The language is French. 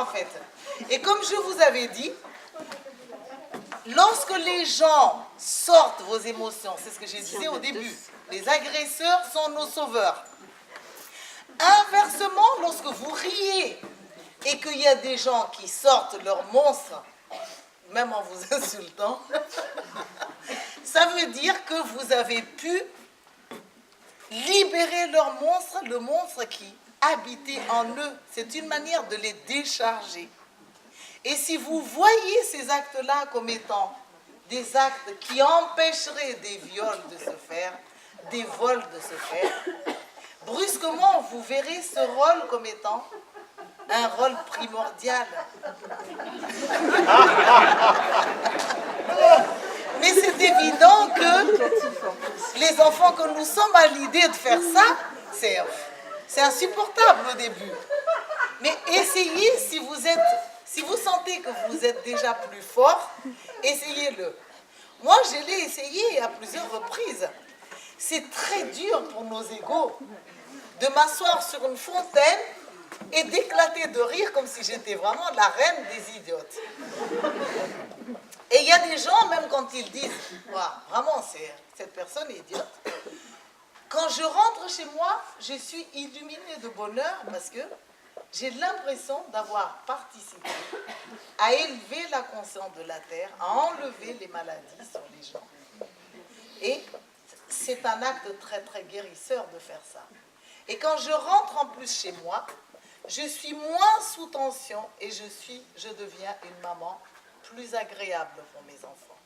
en fait. Et comme je vous avais dit, lorsque les gens sortent vos émotions, c'est ce que je disais au début, les agresseurs sont nos sauveurs. Inversement, lorsque vous riez et qu'il y a des gens qui sortent leurs monstres, même en vous insultant, ça veut dire que vous avez pu libérer leur monstre, le monstre qui habitait en eux. C'est une manière de les décharger. Et si vous voyez ces actes-là comme étant des actes qui empêcheraient des viols de se faire, des vols de se faire, brusquement, vous verrez ce rôle comme étant un rôle primordial. Mais c'est évident que les enfants que nous sommes à l'idée de faire ça, c'est insupportable au début. Mais essayez, si vous sentez que vous êtes déjà plus fort, essayez-le. Moi, je l'ai essayé à plusieurs reprises. C'est très dur pour nos égos de m'asseoir sur une fontaine et d'éclater de rire comme si j'étais vraiment la reine des idiotes. Et il y a des gens, même quand ils disent « Vraiment, cette personne est idiote », quand je rentre chez moi, je suis illuminée de bonheur parce que j'ai l'impression d'avoir participé à élever la conscience de la Terre, à enlever les maladies sur les gens. Et c'est un acte très très guérisseur de faire ça. Et quand je rentre en plus chez moi, je suis moins sous tension et je deviens une maman plus agréable pour mes enfants.